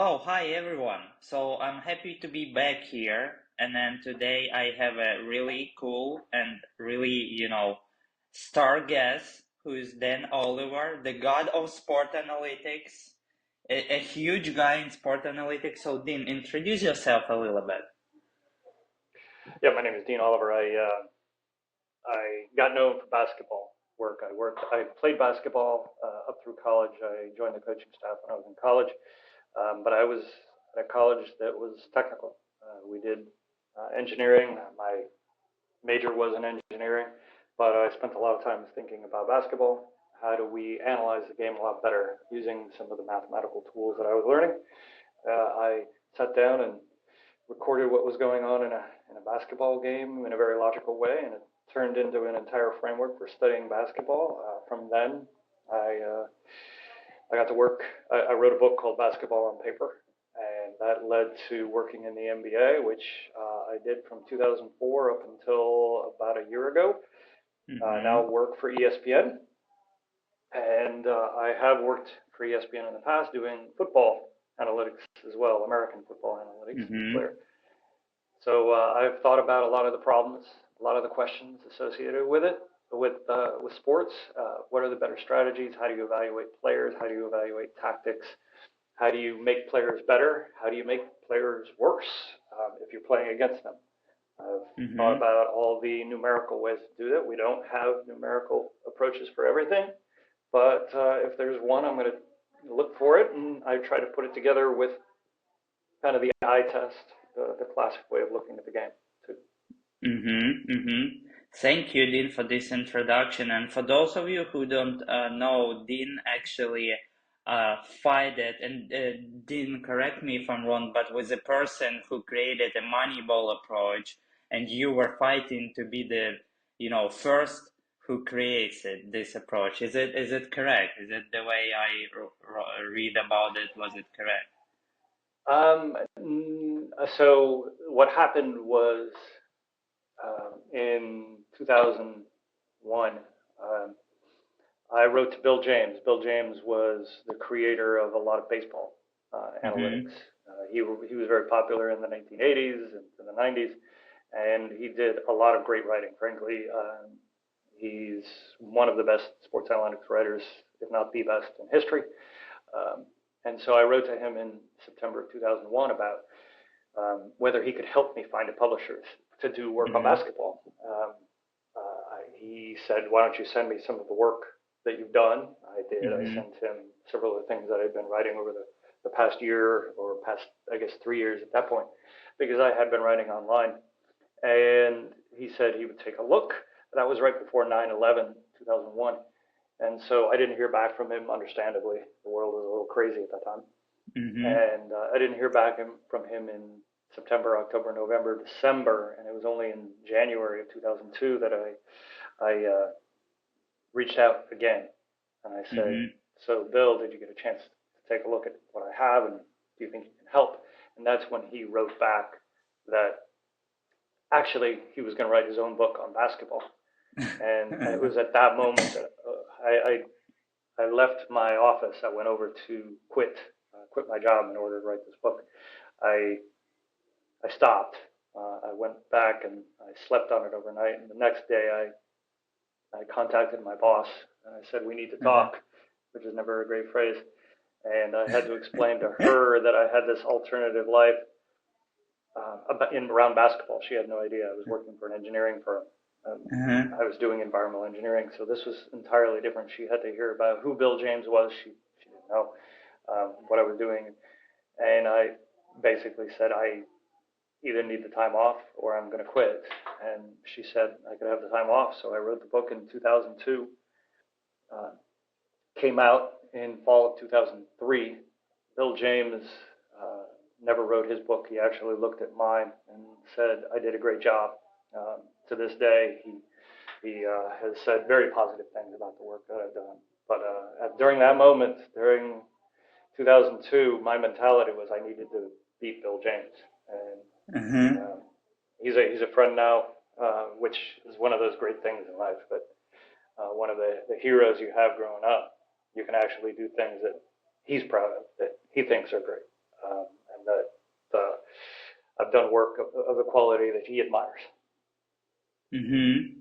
Oh, hi everyone. So I'm happy to be back here. And then today I have a really cool and really, star guest who is Dan Oliver, the god of sport analytics, a huge guy in sport analytics. So, Dean, introduce yourself a little bit. Yeah, my name is Dean Oliver. I got known for basketball work. I played basketball up through college. I joined the coaching staff when I was in college, but I was at a college that was technical. We did engineering. My major was in engineering, but I spent a lot of time thinking about basketball. How do we analyze the game a lot better using some of the mathematical tools that I was learning? I sat down and recorded what was going on in a basketball game in a very logical way, and it turned into an entire framework for studying basketball. From then, I uh, I got to work. I wrote a book called Basketball on Paper, and that led to working in the NBA, which I did from 2004 up until about a year ago. Mm-hmm. Now work for ESPN, and I have worked for ESPN in the past doing football analytics as well, American football analytics, to be Mm-hmm. clear. So I've thought about a lot of the problems, a lot of the questions associated with it, with sports. What are the better strategies? How do you evaluate players? How do you evaluate tactics? How do you make players better? How do you make players worse if you're playing against them? I've thought Mm-hmm. about all the numerical ways to do that. We don't have numerical approaches for everything, but if there's one, I'm going to look for it, and I try to put it together with kind of the eye test, the classic way of looking at the game. Too. Mm-hmm. Mm-hmm. Thank you, Dean, for this introduction. And for those of you who don't know, Dean actually fight it, and Dean, correct me if I'm wrong, but was a person who created a Moneyball approach, and you were fighting to be the, first who creates this approach. Is it correct? Is it the way I read about it? Was it correct? So what happened was in 2001, um, I wrote to Bill James. Bill James was the creator of a lot of baseball analytics. Mm-hmm. He was very popular in the 1980s and the 90s, and he did a lot of great writing. Frankly, he's one of the best sports analytics writers, if not the best in history. Um, and so I wrote to him in September of 2001 about whether he could help me find a publisher to do work on Mm-hmm. basketball. He said, "Why don't you send me some of the work that you've done?" I did. I Mm-hmm. sent him several of the things that I'd been writing over the past year or past, I guess, 3 years at that point, because I had been writing online. And he said he would take a look. That was right before 9/11, 2001. And so I didn't hear back from him, understandably. The world was a little crazy at that time. Mm-hmm. And I didn't hear back from him in September, October, November, December, and it was only in January of 2002 that I reached out again, and I said, Mm-hmm. "So, Bill, did you get a chance to take a look at what I have, and do you think you can help?" And that's when he wrote back that actually he was going to write his own book on basketball, and it was at that moment that I left my office. I went over to quit my job in order to write this book. I I stopped. I went back and I slept on it overnight. And the next day, I contacted my boss and I said, "We need to Uh-huh. talk," which is never a great phrase. And I had to explain to her that I had this alternative life in around basketball. She had no idea I was working for an engineering firm. Uh-huh. I was doing environmental engineering, so this was entirely different. She had to hear about who Bill James was. She didn't know what I was doing, and I basically said I either need the time off or I'm going to quit. And she said I could have the time off. So I wrote the book in 2002, uh, came out in fall of 2003. Bill James uh, never wrote his book. He actually looked at mine and said I did a great job. To this day, he has said very positive things about the work that I've done. But during that moment, during 2002, my mentality was I needed to beat Bill James, and Uh-huh. um, he's a friend now, which is one of those great things in life. But one of the heroes you have growing up, you can actually do things that he's proud of, that he thinks are great. and that I've done work of the quality that he admires. Mm-hmm.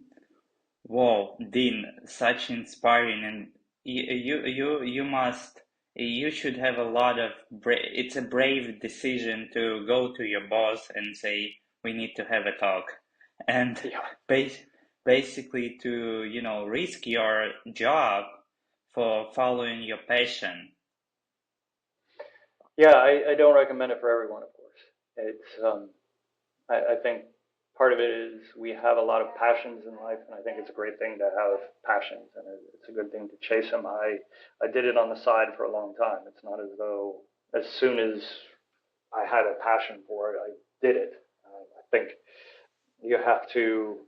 Wow, Dean, such inspiring, and you should have a lot of it's a brave decision to go to your boss and say we need to have a talk, and Yeah. bas basically to risk your job for following your passion. Yeah, I don't recommend it for everyone, of course. I think part of it is we have a lot of passions in life, and I think it's a great thing to have passions, and it's a good thing to chase them. I did it on the side for a long time. It's not as though as soon as I had a passion for it, I did it. I think you have to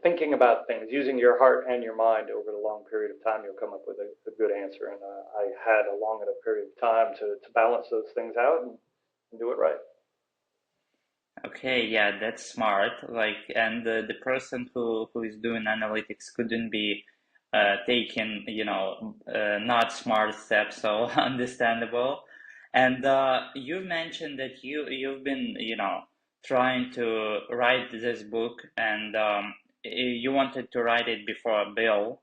thinking about things, using your heart and your mind over a long period of time, you'll come up with a good answer. And I had a long enough period of time to balance those things out and do it right. Okay, yeah, that's smart. Like, and the person who is doing analytics couldn't be taking, not smart steps, so understandable. And you mentioned that you've been, trying to write this book, and you wanted to write it before a bill.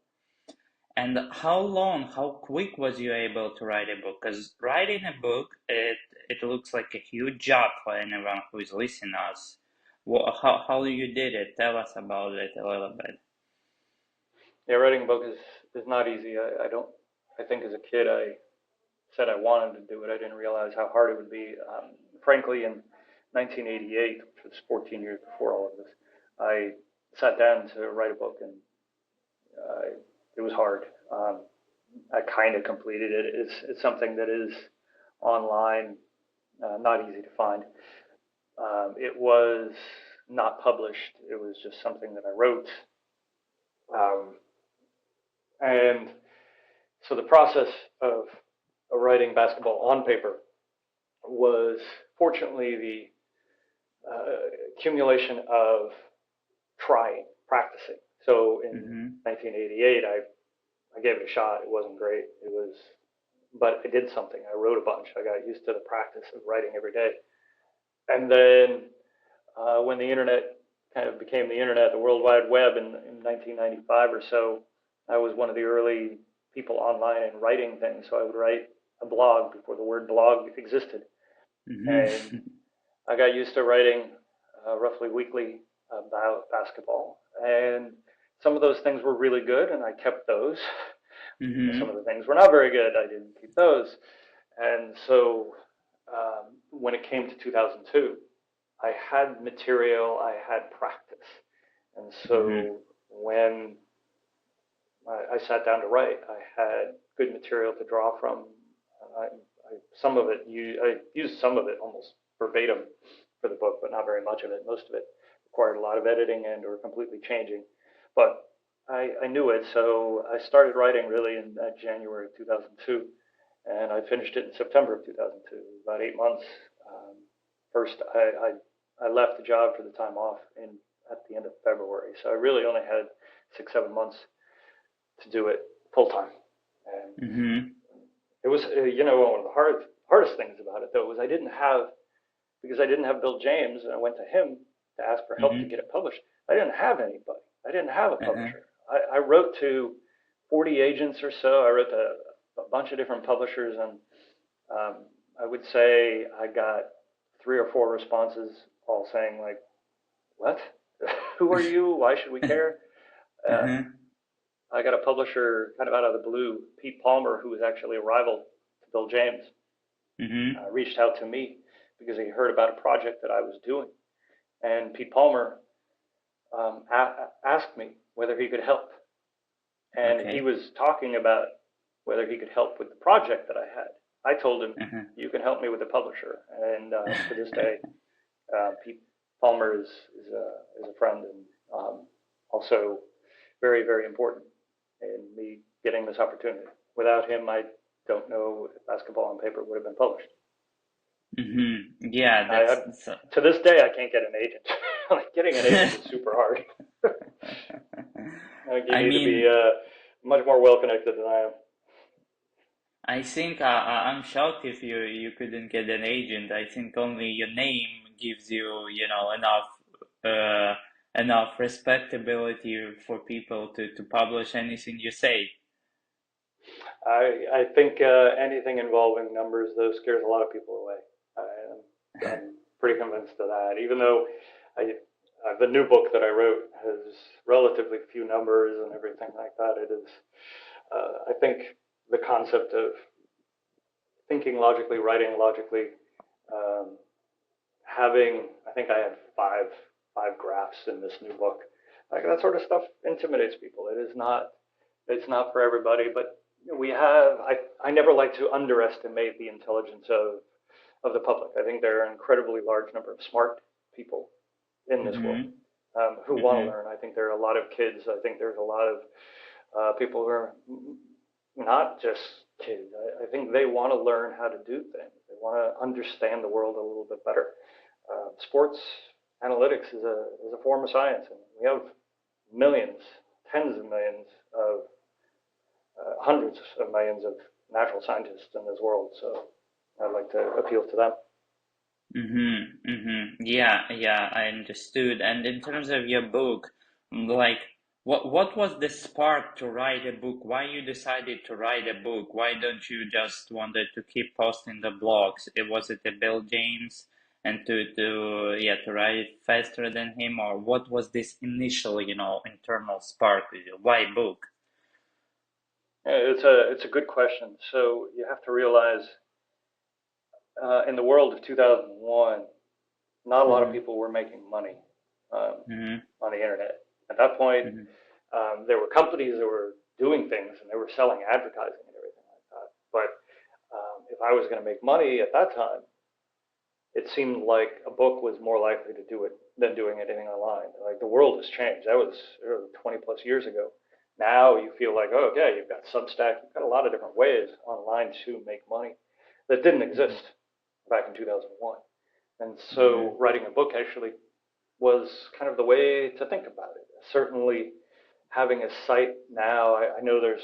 And how quick was you able to write a book? Because writing a book, it looks like a huge job for anyone who is listening to us. How you did it? Tell us about it a little bit. Yeah, writing a book is not easy. I don't. I think as a kid, I said I wanted to do it. I didn't realize how hard it would be. Frankly, in 1988, which was 14 years before all of this, I sat down to write a book, and it was hard. I kind of completed it. It's something that is online, not easy to find. It was not published. It was just something that I wrote. Um, and so the process of writing basketball on paper was fortunately the accumulation of trying, practicing. So in Mm-hmm. 1988, I gave it a shot. It wasn't great. But I did something. I wrote a bunch. I got used to the practice of writing every day. And then when the internet kind of became the internet, the World Wide Web in 1995 or so, I was one of the early people online and writing things. So I would write a blog before the word blog existed. And Mm-hmm. I got used to writing roughly weekly about basketball. And some of those things were really good, and I kept those. Some of Mm-hmm. the things were not very good. I didn't keep those. And so when it came to 2002, I had material, I had practice. And Mm-hmm. so when I sat down to write, I had good material to draw from. Some of it, I used some of it almost verbatim for the book, but not very much of it. Most of it required a lot of editing and or completely changing. But I knew it, so I started writing really in January of 2002, and I finished it in September of 2002. About 8 months. Um, First, I left the job for the time off at the end of February, so I really only had 6 7 months to do it full time. And Mm-hmm. it was one of the hardest things about it though was because I didn't have Bill James, and I went to him to ask for help to Mm-hmm. get it published. I didn't have anybody. I didn't have a Uh-huh. publisher. I wrote to 40 agents or so. I wrote to a bunch of different publishers, and um, I would say I got 3 or 4 responses, all saying like, "What? Who are you? Why should we care?" Uh, Uh-huh. I got a publisher kind of out of the blue, Pete Palmer, who was actually a rival to Bill James, Mm-hmm. reached out to me because he heard about a project that I was doing. And Pete Palmer asked me whether he could help. And he Okay. was talking about whether he could help with the project that I had. I told him, Uh-huh. "You can help me with the publisher." And to this day, Pete Palmer is a friend, and also very, very important in me getting this opportunity. Without him, I don't know if Basketball on Paper would have been published. Mm-hmm. Yeah, I so. To this day, I can't get an agent. Like getting an agent is super hard. I think you I need to be mean, much more well connected than I am. I think I'm shocked if you couldn't get an agent. I think only your name gives you, uh, enough respectability for people to publish anything you say. I think anything involving numbers though scares a lot of people away. I'm pretty convinced of that. Even though I, the new book that I wrote has relatively few numbers and everything like that, it is. I think the concept of thinking logically, writing logically, um, having. I think I had five graphs in this new book. Like that sort of stuff intimidates people. It is not. It's not for everybody, but we have. I never like to underestimate the intelligence of the public. I think there are an incredibly large number of smart people in this world Mm-hmm. who want to Mm-hmm. learn. I think there are a lot of kids. I think there's a lot of people who are not just kids. I think they want to learn how to do things. They want to understand the world a little bit better. Sports analytics is a form of science, and we have millions, tens of millions of hundreds of millions of natural scientists in this world. So I'd like to appeal to them. Mm-hmm. Mm-hmm. Yeah, yeah, I understood. And in terms of your book, like what was the spark to write a book? Why you decided to write a book? Why don't you just wanted to keep posting the blogs? Was it a Bill James and to write it faster than him, or what was this initial, internal spark? Why book? It's a good question. So you have to realize in the world of 2001, not a lot of Mm-hmm. people were making money um, Mm-hmm. on the internet. At that point, Mm-hmm. there were companies that were doing things and they were selling advertising and everything like that. But if I was going to make money at that time, it seemed like a book was more likely to do it than doing anything online. Like the world has changed. That was 20 plus years ago. Now you feel like, oh, okay, you've got Substack, you've got a lot of different ways online to make money that didn't Mm-hmm. exist back in 2001. And Mm-hmm. so writing a book actually was kind of the way to think about it. Certainly, having a site now, I know there's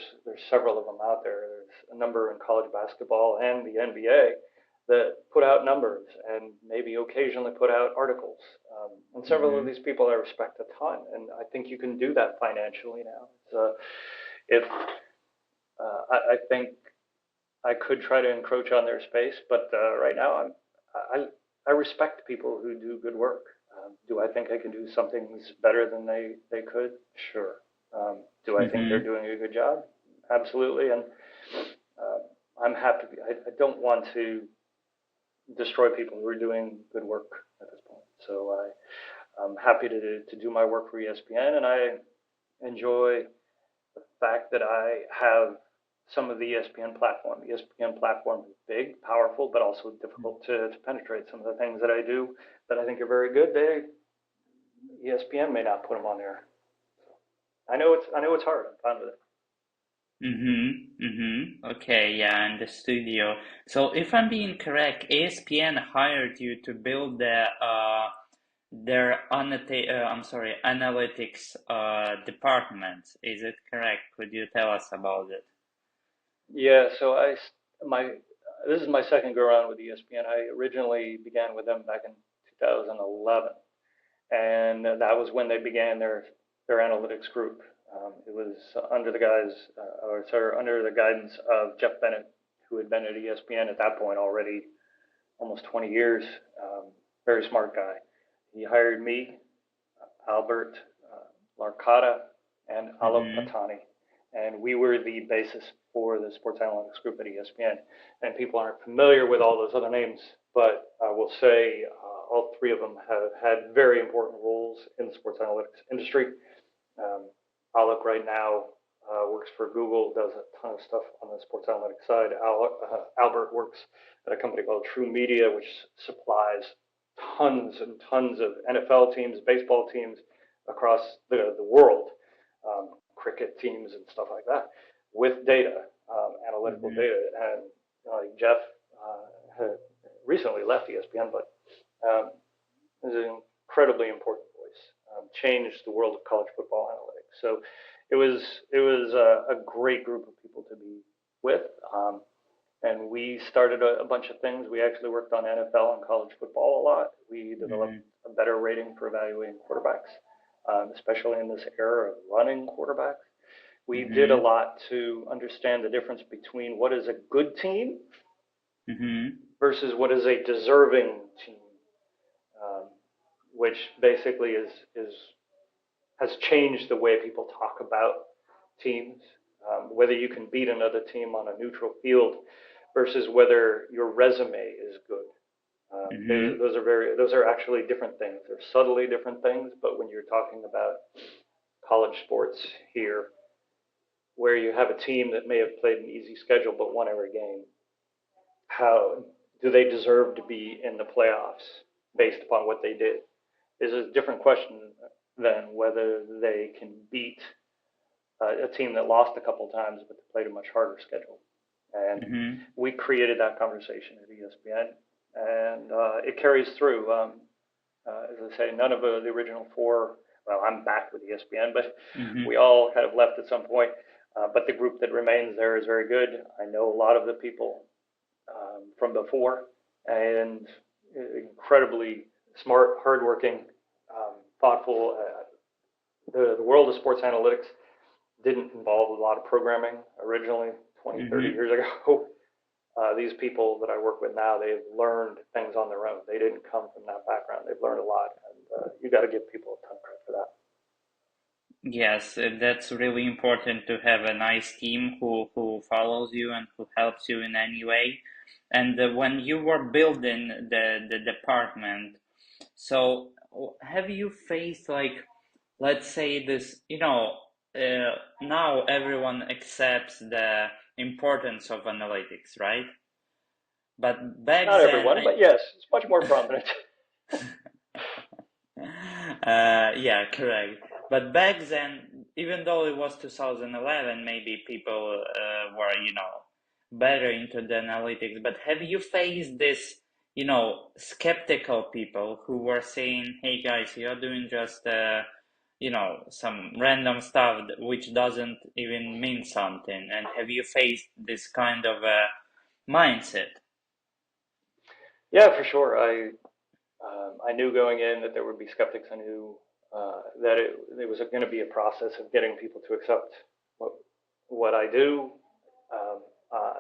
several of them out there. There's a number in college basketball and the NBA that put out numbers and maybe occasionally put out articles. And several of Mm-hmm. these people I respect a ton, and I think you can do that financially now. So if I think I could try to encroach on their space, but right now I respect people who do good work. Do I think I can do some things better than they could? Sure. Do I think they're Mm-hmm. doing a good job? Absolutely. And uh, I'm happy. I don't want to destroy people who are doing good work at this point. So I'm happy to do my work for ESPN, and I enjoy the fact that I have some of the ESPN platform. The ESPN platform is big, powerful, but also difficult to penetrate. Some of the things that I do that I think are very good, ESPN may not put them on there. I know it's hard. I'm fine with it. Mm-hmm. Mm-hmm. Okay, yeah, and the studio. So if I'm being correct, ESPN hired you to build their analytics department. Is it correct? Could you tell us about it? Yeah. So my this is my second go around with ESPN. I originally began with them back in 2011, and that was when they began their analytics group. It was under the guise, or sorry, under the guidance of Jeff Bennett, who had been at ESPN at that point already almost 20 years. Very smart guy. He hired me, Albert Larcata, and Alok Mm-hmm. Patani, and we were the basis for the sports analytics group at ESPN. And people aren't familiar with all those other names, but I will say all three of them have had very important roles in the sports analytics industry. Um, Alok right now works for Google, does a ton of stuff on the sports analytics side. Albert works at a company called True Media, which supplies tons and tons of NFL teams, baseball teams across the world, cricket teams and stuff like that, with data, analytical Mm-hmm. data. And Jeff had recently left ESPN, but is an incredibly important voice. Changed the world of college football analytics. So it was a great group of people to be with. And we started a bunch of things. We actually worked on NFL and college football a lot. We developed Mhm. a better rating for evaluating quarterbacks, especially in this era of running quarterbacks. We did a Mhm. lot to understand the difference between what is a good team Mhm. versus what is a deserving team, um, which basically is has changed the way people talk about teams, whether you can beat another team on a neutral field versus whether your resume is good. Mhm. Those are actually different things. They're subtly different things, but when you're talking about college sports here, where you have a team that may have played an easy schedule but won every game, how do they deserve to be in the playoffs based upon what they did? Is a different question than whether they can beat a team that lost a couple times but played a much harder schedule. And Mhm. we created that conversation at ESPN, and it carries through. As I say, none of the original four. Well, I'm back with ESPN, but we Mhm. all kind of left at some point. But the group that remains there is very good. I know a lot of the people from before, and incredibly smart, hardworking, thoughtful. The world of sports analytics didn't involve a lot of programming originally 20, 30 Mhm. years ago. These people that I work with now, they've learned things on their own. They didn't come from that background. They've learned a lot, and you got to give people a ton of credit for that. Yes, that's really important to have a nice team who follows you and who helps you in any way. And when you were building the department, so have you faced like, let's say this, now everyone accepts the importance of analytics, right? But back Not then, everyone, but yes, it's much more prominent. Yeah, correct. But back then, even though it was 2011, maybe people were, better into the analytics. But have you faced this, skeptical people who were saying, "Hey guys, you're doing just, some random stuff which doesn't even mean something." And have you faced this kind of mindset? Yeah, for sure. I knew going in that there would be skeptics. I knew that it was going to be a process of getting people to accept what what I do.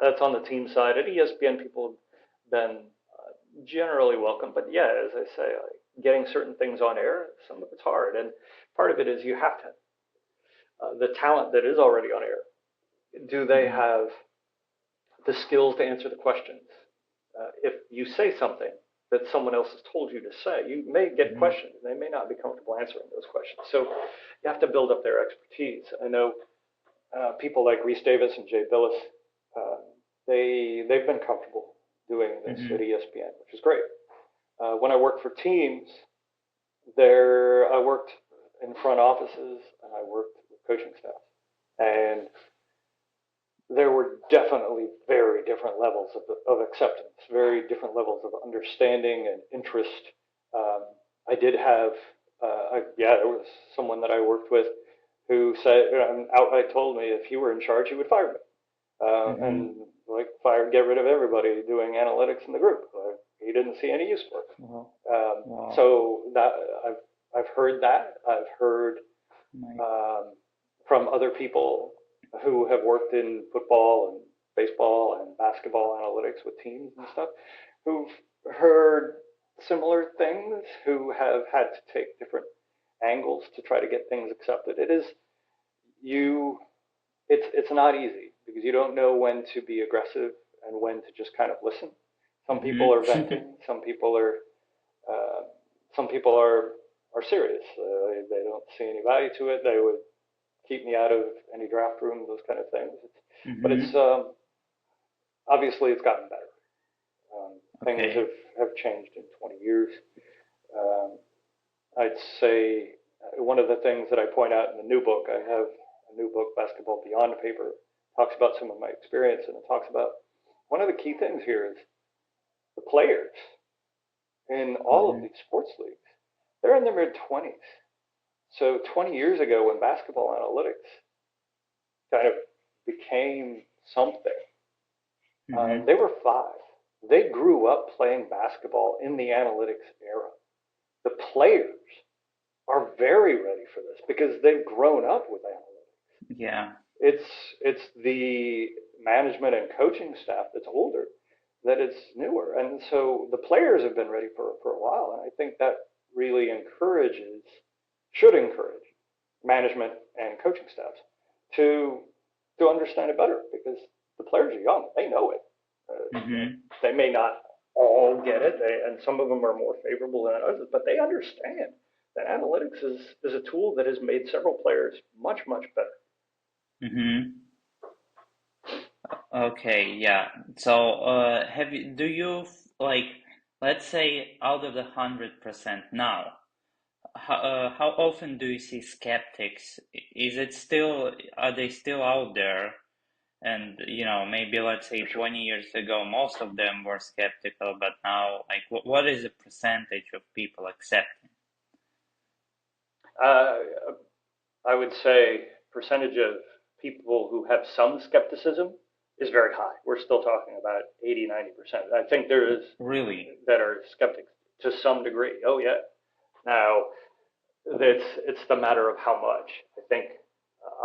That's on the team side. At ESPN, people have been generally welcome, but yeah, as I say, like getting certain things on air, some of it's hard, and part of it is you have to the talent that is already on air. Do they Mm-hmm. have the skills to answer the questions? If you say something that someone else has told you to say, you may get Mm-hmm. questions. They may not be comfortable answering those questions. So you have to build up their expertise. I know people like Reese Davis and Jay Billis. Uh, they've been comfortable doing this at Mm-hmm. ESPN, which is great. When I worked for teams, there I worked in front offices and I worked with coaching staff, and there were definitely very different levels of acceptance, very different levels of understanding and interest. Um, I did have, yeah, there was someone that I worked with who said, outright told me if you were in charge, you would fire me. Mm-hmm. And like fire, get rid of everybody doing analytics in the group. He didn't see any use for it. Wow. Um, Wow. so that I've heard that. I've heard Nice. um, from other people who have worked in football and baseball and basketball analytics with teams and stuff, who've heard similar things, who have had to take different angles to try to get things accepted. It is you. It's not easy because you don't know when to be aggressive and when to just kind of listen. Some people are Mm-hmm. venting. Uh, some people are serious. They don't see any value to it. They would keep me out of any draft room, those kind of things. But it's Mm-hmm. obviously it's gotten better. Things Okay. have changed in 20 years. Um, I'd say one of the things that I point out in the new book, I have a new book, Basketball Beyond Paper, talks about some of my experience, and it talks about one of the key things here is the players in all of Mm-hmm. these sports leagues. They're in their mid 20s. So 20 years ago, when basketball analytics kind of became something, Mm-hmm. They were 5. They grew up playing basketball in the analytics era. The players are very ready for this because they've grown up with analytics. Yeah. It's the management and coaching staff that's older that it's newer, and so the players have been ready for a while, and I think that really should encourage management and coaching staffs to understand it better because the players are young, they know it. Mm-hmm. They may not all get it, and some of them are more favorable than others, but they understand that analytics is a tool that has made several players much, much better. Mm-hmm. Okay, yeah. So, do you like, let's say out of the 100% now, how often do you see skeptics? Are they still out there? And, maybe let's say For sure. 20 years ago, most of them were skeptical, but now, like, what is the percentage of people accepting? Uh, I would say percentage of people who have some skepticism is very high. We're still talking about 80, 90%. I think there is Really? that are skeptics to some degree. Oh yeah. Now it's the matter of how much. I think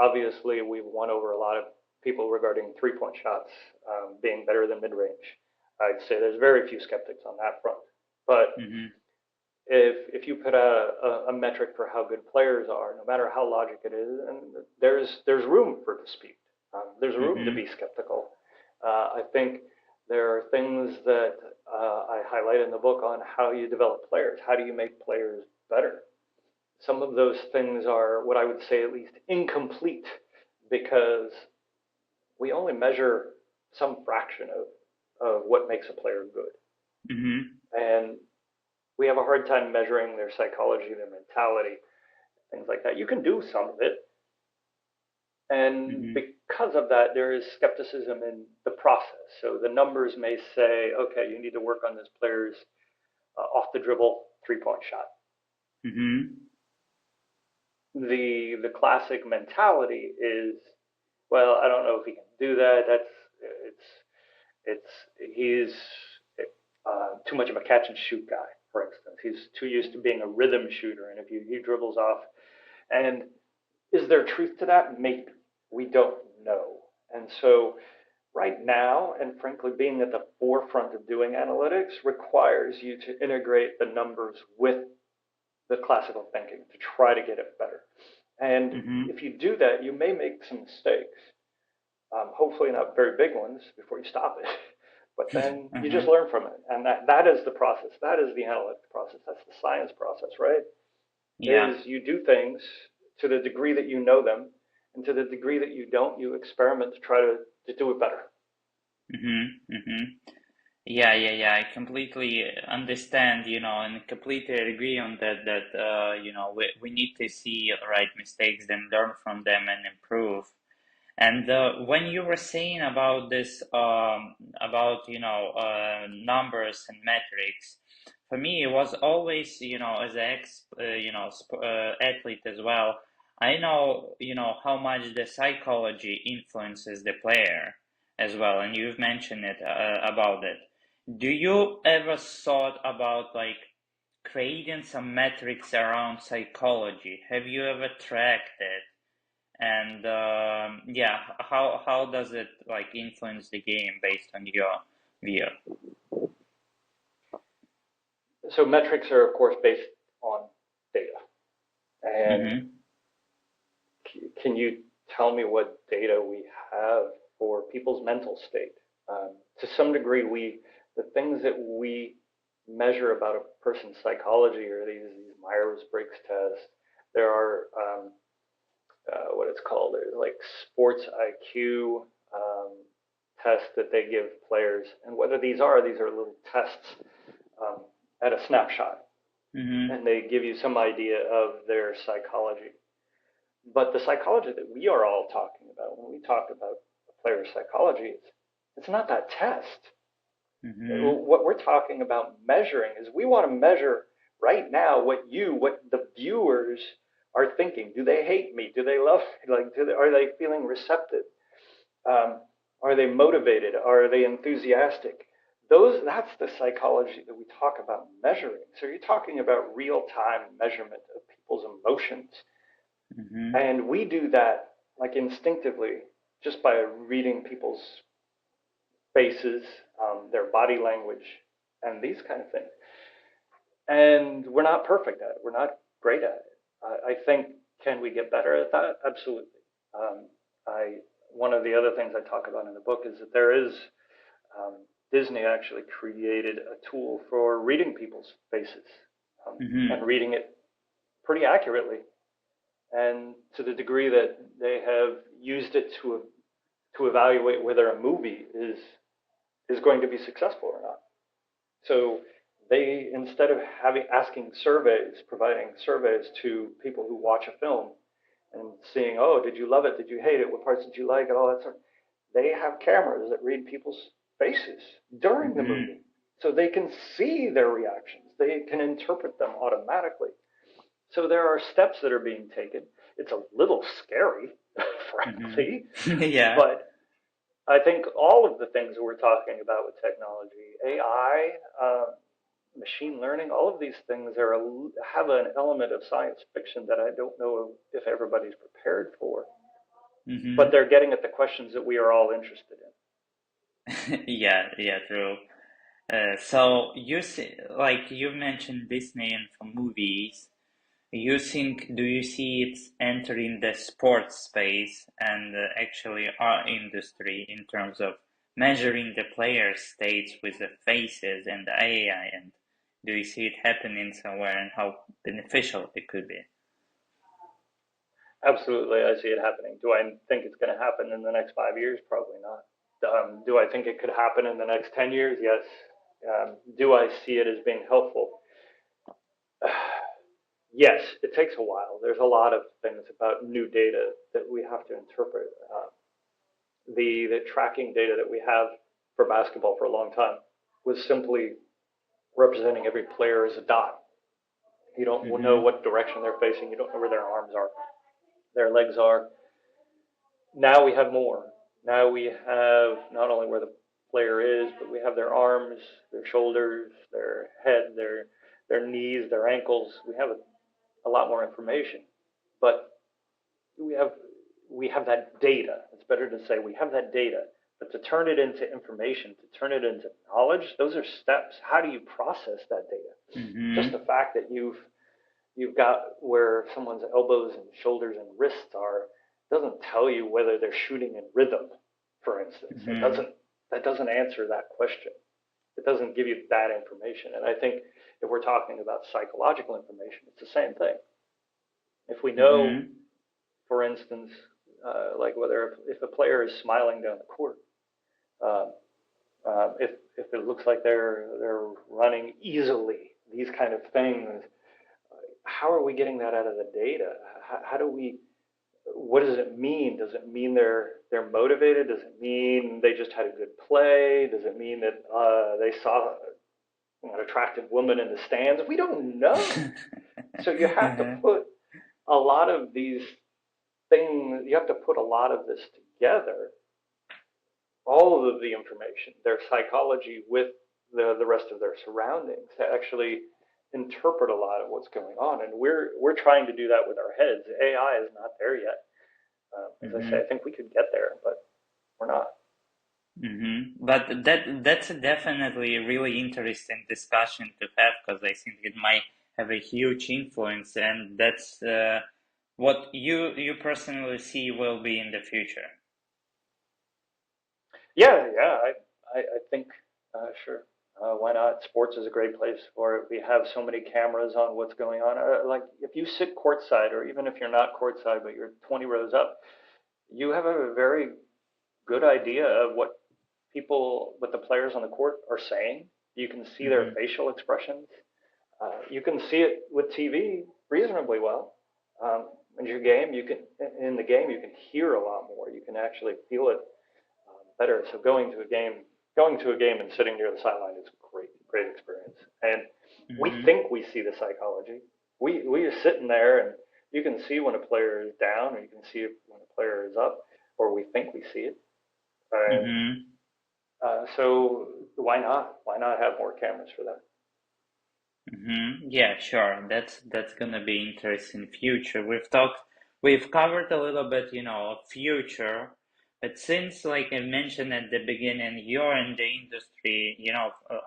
obviously we've won over a lot of people regarding 3-point shots being better than mid range. I'd say there's very few skeptics on that front. But Mm-hmm. if you put a metric for how good players are, no matter how logic it is, and there's room for dispute. There's room to Mm-hmm. be skeptical. I think there are things that I highlight in the book on how you develop players. How do you make players better? Some of those things are what I would say at least incomplete because we only measure some fraction of what makes a player good. Mm-hmm. And we have a hard time measuring their psychology, their mentality, things like that. You can do some of it. And Mm-hmm. because of that, there is skepticism in the process. So the numbers may say, okay, you need to work on this player's off the dribble 3-point shot. Mm-hmm. The classic mentality is, well, I don't know if he can do that. He's too much of a catch and shoot guy, for instance. He's too used to being a rhythm shooter, and if he dribbles off, and is there truth to that? Maybe we don't know. And so right now, and frankly, being at the forefront of doing analytics requires you to integrate the numbers with the classical thinking to try to get it better. And Mm-hmm. if you do that, you may make some mistakes. Hopefully not very big ones before you stop it. But then you just Mm-hmm. learn from it. And that is the process. That is the analytic process. That's the science process, right? Yeah. Is you do things to the degree that you know them, and to the degree that you don't, you experiment to try to do it better. Mm-hmm. Mm-hmm. Yeah, yeah, yeah. I completely understand, and completely agree on that, we need to see right mistakes, then learn from them and improve. And when you were saying about this, about, numbers and metrics, for me, it was always, as an athlete as well, I know, how much the psychology influences the player as well. And you've mentioned it about it. Do you ever thought about like creating some metrics around psychology? Have you ever tracked it? And yeah, how does it like influence the game based on your view? So metrics are, of course, based on data. And Mm-hmm. can you tell me what data we have for people's mental state? To some degree, the things that we measure about a person's psychology are these Myers-Briggs tests. There are what it's called, like sports IQ tests that they give players, and whether these are little tests um, at a snapshot, Mm-hmm. and they give you some idea of their psychology. But the psychology that we are all talking about when we talk about a player's psychology, it's not that test. Mm-hmm. What we're talking about measuring is we want to measure right now what the viewers are thinking. Do they hate me? Do they love me? Like, are they feeling receptive? Um, Are they motivated? Are they enthusiastic? That's the psychology that we talk about measuring. So you're talking about real-time measurement of people's emotions. Mm-hmm. And we do that like instinctively just by reading people's faces, their body language, and these kind of things. And we're not perfect at it. We're not great at it. I think, can we get better at that? Absolutely. Um, I One of the other things I talk about in the book is that there is um, Disney actually created a tool for reading people's faces, and Mm-hmm. reading it pretty accurately, and to the degree that they have used it to evaluate whether a movie is going to be successful or not. So they, instead of providing surveys to people who watch a film and seeing, oh, did you love it? Did you hate it? What parts did you like? And all that stuff. They have cameras that read people's faces during the Mm-hmm. movie, so they can see their reactions. They can interpret them automatically. So there are steps that are being taken. It's a little scary, frankly, Mm-hmm. Yeah. but I think all of the things that we're talking about with technology, AI, machine learning, all of these things have an element of science fiction that I don't know if everybody's prepared for, but Mm-hmm. they're getting at the questions that we are all interested in. Yeah, yeah, true. So like you mentioned Disney and for movies, do you see it entering the sports space and actually our industry in terms of measuring the player states with the faces and the AI? And do you see it happening somewhere and how beneficial it could be? Absolutely, I see it happening. Do I think it's going to happen in the next 5 years? Probably not. Do I think it could happen in the next 10 years? Yes. Do I see it as being helpful? Yes, it takes a while. There's a lot of things about new data that we have to interpret. The tracking data that we have for basketball for a long time was simply representing every player as a dot. You don't know Mm-hmm. what direction they're facing. You don't know where their arms are, their legs are. Now we have more. Now we have not only where the player is, but we have their arms, their shoulders, their head, their knees, their ankles. We have a lot more information, but we have we have that data. It's better to say we have that data, but to turn it into information, to turn it into knowledge, those are steps. How do you process that data? Just the Mm-hmm. fact that you've got where someone's elbows and shoulders and wrists are doesn't tell you whether they're shooting in rhythm, for instance. Mm-hmm. That doesn't answer that question. It doesn't give you that information. And I think if we're talking about psychological information, it's the same thing. If we know, Mm-hmm. for instance, like whether if a player is smiling down the court, uh, if it looks like they're running easily, these kind of things, how are we getting that out of the data? How do we? What does it mean? Does it mean they're motivated? Does it mean they just had a good play? Does it mean that they saw an attractive woman in the stands? We don't know. So you have to put a lot of these things. You have to put a lot of this together, all of the information, their psychology with the rest of their surroundings to actually interpret a lot of what's going on. And we're trying to do that with our heads. AI is not there yet. As I say, I Mm-hmm. think we could get there, but we're not. Mm-hmm. But that's a definitely a really interesting discussion to have because I think it might have a huge influence, and that's what you personally see will be in the future. Yeah, yeah, I think sure. Why not? Sports is a great place for it. We have so many cameras on what's going on. Like if you sit courtside, or even if you're not courtside, but you're 20 rows up, you have a very good idea of what the players on the court are saying. You can see their Mm-hmm. facial expressions. You can see it with TV reasonably well. In your game, you can in the game you can hear a lot more. You can actually feel it better. So going to a game and sitting near the sideline is a great experience. And we Mm-hmm. think we see the psychology. We are sitting there, and you can see when a player is down, or you can see when a player is up, or we think we see it. And Mm-hmm. so why not? Why not have more cameras for that? Mm-hmm. Yeah, sure. That's gonna be interesting future. We've covered a little bit, of future, but since, like I mentioned at the beginning, you're in the industry,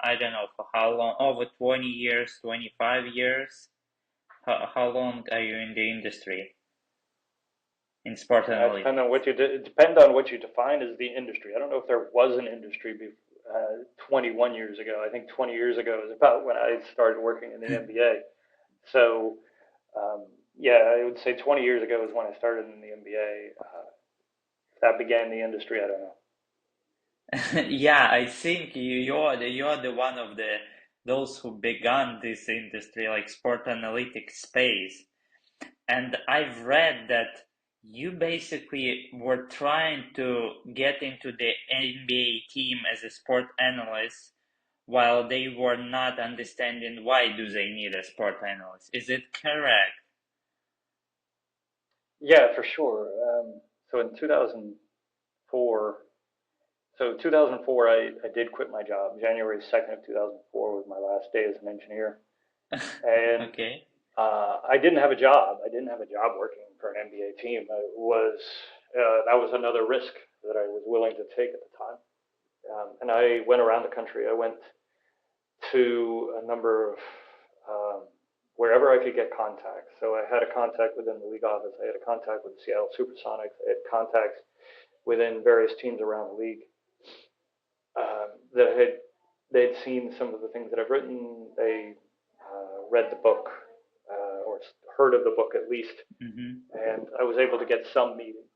I don't know for how long, over 20 years, 25 years. How long are you in the industry in sport That analytics? depend on what you define as the industry. I don't know if there was an industry 21 years ago. I think 20 years ago is about when I started working in the NBA. So yeah, I would say 20 years ago is when I started in the NBA. That began the industry. I don't know. Yeah, I think you're the one of those who began this industry, like sport analytics space. And I've read that you basically were trying to get into the NBA team as a sport analyst while they were not understanding why do they need a sport analyst. Is it correct? Yeah, for sure. So in 2004, so 2004, I did quit my job. January 2nd of 2004 was my last day as an engineer. And Okay. I didn't have a job. I didn't have a job working for an NBA team. That was another risk that I was willing to take at the time. And I went around the country. I went to a number of wherever I could get contacts. So I had a contact within the league office. I had a contact with the Seattle Supersonics. I had contacts within various teams around the league that they'd seen some of the things that I've written. They read the book or heard of the book at least, Mm-hmm. and I was able to get some meetings.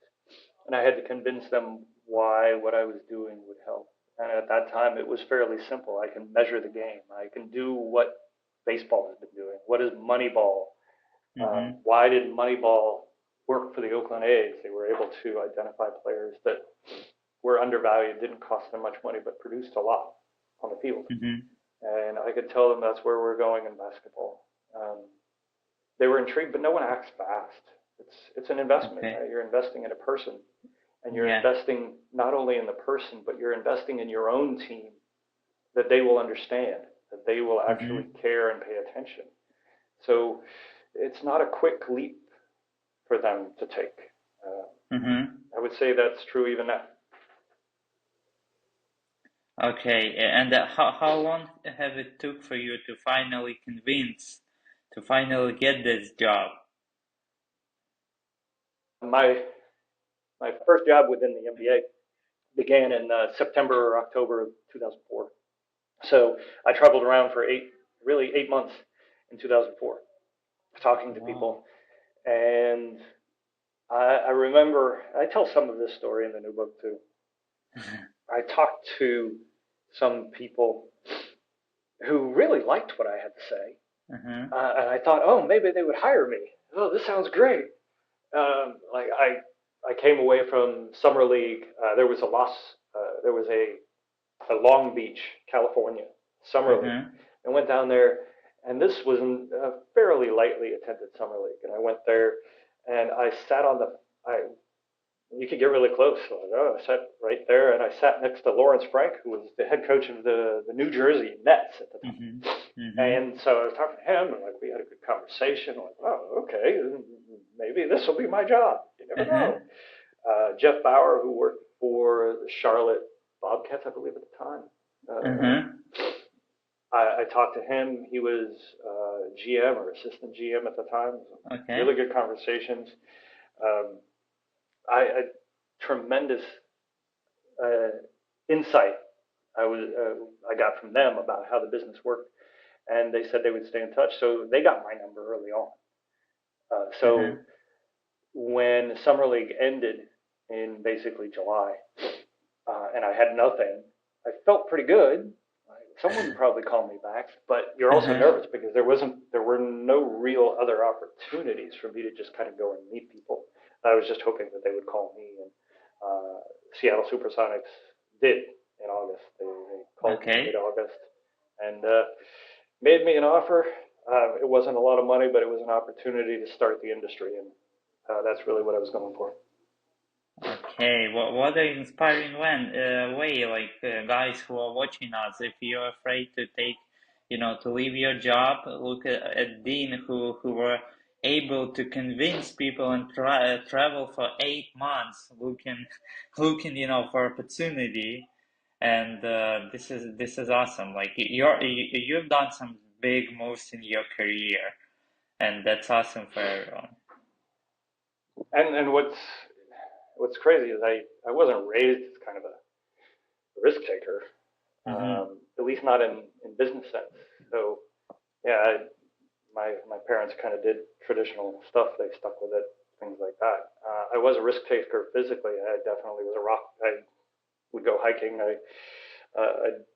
And I had to convince them why what I was doing would help. And at that time, it was fairly simple. I can measure the game. I can do what baseball has been doing. What is Moneyball? Mm-hmm. Why did Moneyball work for the Oakland A's? They were able to identify players that were undervalued, didn't cost them much money, but produced a lot on the field. Mm-hmm. And I could tell them that's where we're going in basketball. They were intrigued, but no one acts fast. It's an investment, Okay. right? You're investing in a person, and you're Yeah. investing not only in the person, but you're investing in your own team that they will understand, that they will actually Mm-hmm. care and pay attention. So it's not a quick leap for them to take. Uh, Mm-hmm. I would say that's true even now. Okay, and how long have it took for you to finally convince, to finally get this job? My my first job within the NBA began in September or October of 2004. So I traveled around for really 8 months in 2004, talking to Wow. people. And I remember, I tell some of this story in the new book too. I talked to some people who really liked what I had to say. Uh-huh. And I thought, oh, maybe they would hire me. Oh, this sounds great. Like I came away from summer league. There was a loss. There was a Long Beach, California summer league. Uh-huh. I went down there, and this was a fairly lightly attended summer league. And I went there, and I sat on the. I You could get really close. So I sat right there, and I sat next to Lawrence Frank, who was the head coach of the New Jersey Nets at the time. Mm-hmm. Mm-hmm. And so I was talking to him, and like we had a good conversation. Like, oh, okay, maybe this will be my job. You never Uh-huh. know. Jeff Bauer, who worked for the Charlotte Bobcats, I believe at the time. Uh-huh. I talked to him. He was GM or assistant GM at the time. Okay. Really good conversations. Um, I tremendous uh, insight I got from them about how the business worked, and they said they would stay in touch. So they got my number early on. Uh-huh. So when summer league ended in basically July, and I had nothing, I felt pretty good. Someone would probably call me back, but you're also Uh-huh. nervous because there were no real other opportunities for me to just kind of go and meet people. I was just hoping that they would call me, and Seattle Supersonics did in August. They called me in Okay. mid-August and made me an offer. It wasn't a lot of money, but it was an opportunity to start the industry, and that's really what I was going for. Okay, what an inspiring way, like guys who are watching us, if you're afraid to take, to leave your job, look at Dean who were able to convince people and travel for 8 months, looking, looking, for opportunity, and this is awesome. Like you've done some big moves in your career, and that's awesome for everyone. And what's crazy is I wasn't raised as kind of a risk taker, Mm-hmm. at least not in business sense. So yeah, my parents kind of did traditional stuff. They stuck with it, things like that. I was a risk taker physically. I definitely was a rock. I would go hiking. I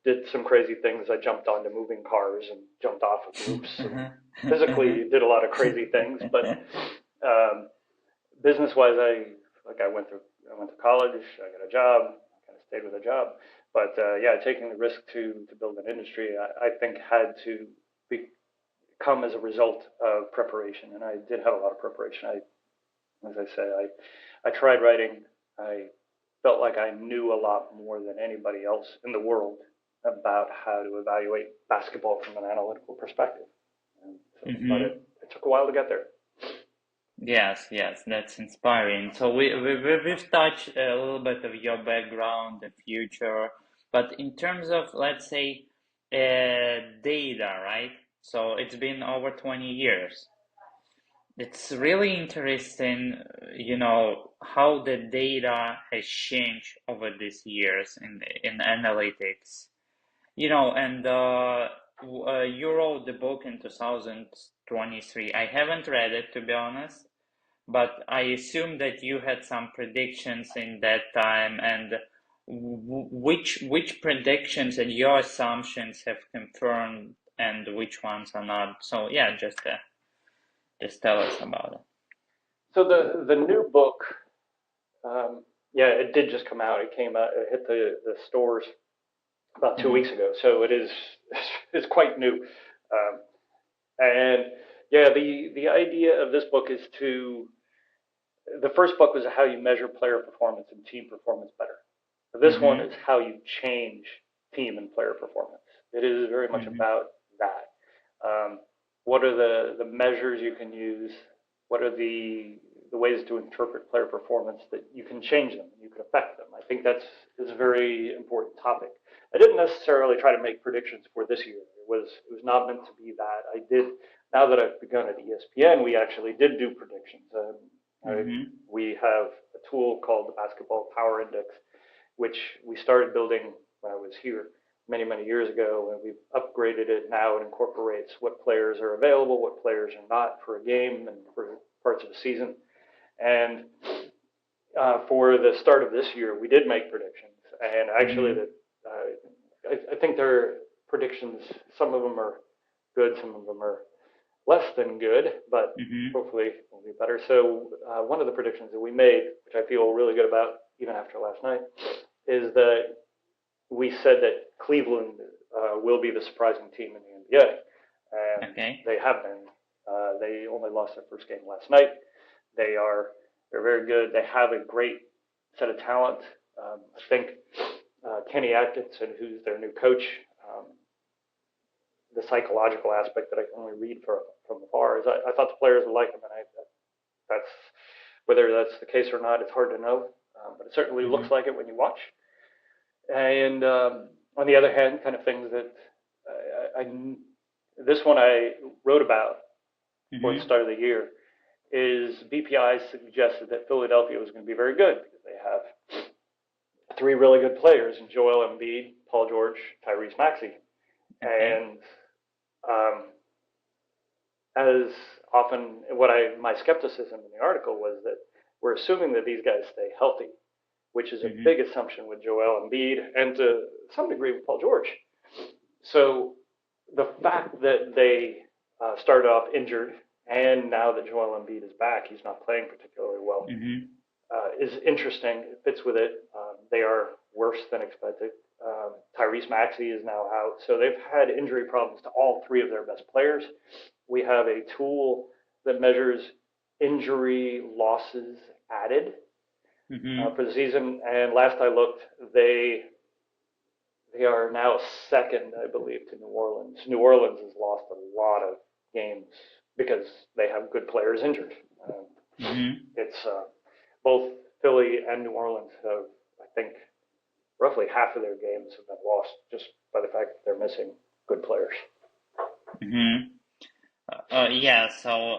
did some crazy things. I jumped onto moving cars and jumped off of roofs and physically did a lot of crazy things. But um, business wise, I went to college. I got a job. I kind of stayed with a job. But yeah, taking the risk to build an industry, I think had to be, come as a result of preparation, and I did have a lot of preparation. As I say, I tried writing. I felt like I knew a lot more than anybody else in the world about how to evaluate basketball from an analytical perspective. And so, but Mm-hmm. it took a while to get there. Yes, yes, that's inspiring. So we've touched a little bit of your background, the future, but in terms of, let's say, data, right? So it's been over 20 years. It's really interesting, how the data has changed over these years in analytics. And you wrote the book in 2023. I haven't read it, to be honest, but I assume that you had some predictions in that time, and which predictions and your assumptions have confirmed, and which ones are not. So yeah, just tell us about So the new book, yeah, it did just come out. It came out. It hit the stores about it. 2 weeks ago. So it is it's quite new. Um, and yeah, the idea of this book is to the first book was how you measure player performance and team performance better. This one Mm-hmm. is how you change team and player performance. It is very much Mm-hmm. about that. Um, what are the measures you can use? What are the ways to interpret player performance that you can change them, you can affect them? I think that's is a very important topic. I didn't necessarily try to make predictions for this year. It was not meant to be that. I did now that I've begun at ESPN, we actually did do predictions. I, Mm-hmm. we have a tool called the Basketball Power Index, which we started building when I was here many years ago, and we've upgraded it now. It incorporates what players are available, what players are not for a game and for parts of the season. And for the start of this year, we did make predictions, and actually, Mm-hmm. I think their predictions. Some of them are good, some of them are less than good, but Mm-hmm. hopefully will be better. So one of the predictions that we made, which I feel really good about, even after last night, is that we said that Cleveland will be the surprising team in the NBA, and Okay. they have been. They only lost their first game last night. They are they're very good. They have a great set of talent. I think Kenny Atkinson, who's their new coach, um, the psychological aspect that I can only read from afar is I thought the players would like him, and that's whether that's the case or not. It's hard to know, but it certainly looks Mm-hmm. like it when you watch. And on the other hand, kind of things that I this one I wrote about before the Mm-hmm. start of the year is BPI suggested that Philadelphia was going to be very good because they have three really good players in Joel Embiid, Paul George, Tyrese Maxey, Okay. and um, as often what my skepticism in the article was that we're assuming that these guys stay healthy, which is a Mm-hmm. big assumption with Joel Embiid and to some degree with Paul George. So the fact that they started off injured and now that Joel Embiid is back, he's not playing particularly well, Mm-hmm. is interesting. It fits with it. They are worse than expected. Tyrese Maxey is now out. So they've had injury problems to all three of their best players. We have a tool that measures injury losses added. Mm-hmm. for the season. And last I looked, they are now second, I believe, to New Orleans. New Orleans has lost a lot of games because they have good players injured. Mm-hmm. It's both Philly and New Orleans have, I think, roughly half of their games have been lost just by the fact that they're missing good players. Mm-hmm. Yeah, so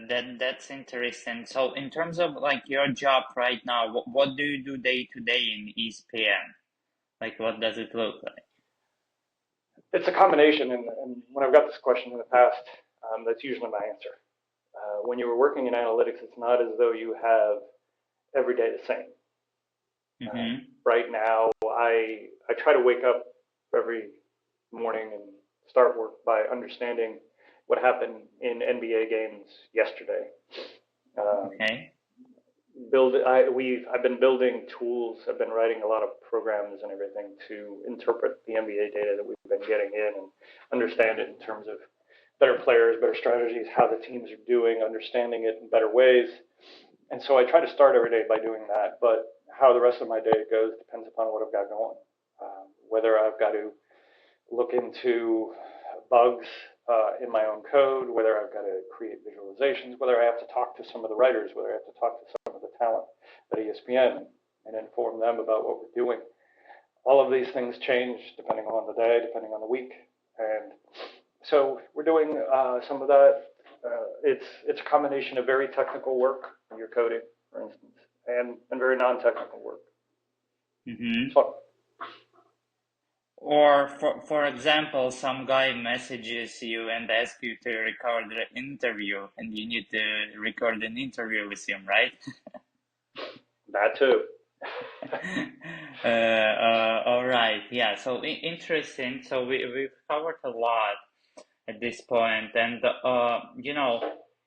that's interesting. So in terms of like your job right now, what do you do day to day in ESPN? Like what does it look like? It's a combination, and when I've got this question in the past, that's usually my answer. When you were working in analytics, it's not as though you have every day the same. Mm-hmm. Right now, I try to wake up every morning and start work by understanding what happened in NBA games yesterday. Um, Okay. I've been building tools. I've been writing a lot of programs and everything to interpret the NBA data that we've been getting in and understand it in terms of better players, better strategies, how the teams are doing, understanding it in better ways. And so I try to start every day by doing that. But how the rest of my day goes depends upon what I've got going. Whether I've got to look into bugs in my own code, whether I've got to create visualizations, whether I have to talk to some of the writers, whether I have to talk to some of the talent at ESPN and inform them about what we're doing. All of these things change depending on the day, depending on the week. And so we're doing some of that. It's a combination of very technical work, when you're coding, for instance, and very non-technical work. Mm-hmm. So Or for example, some guy messages you and asks you to record an interview, and you need to record an interview with him, right? that too. All right, yeah. So interesting. So we've covered a lot at this point, and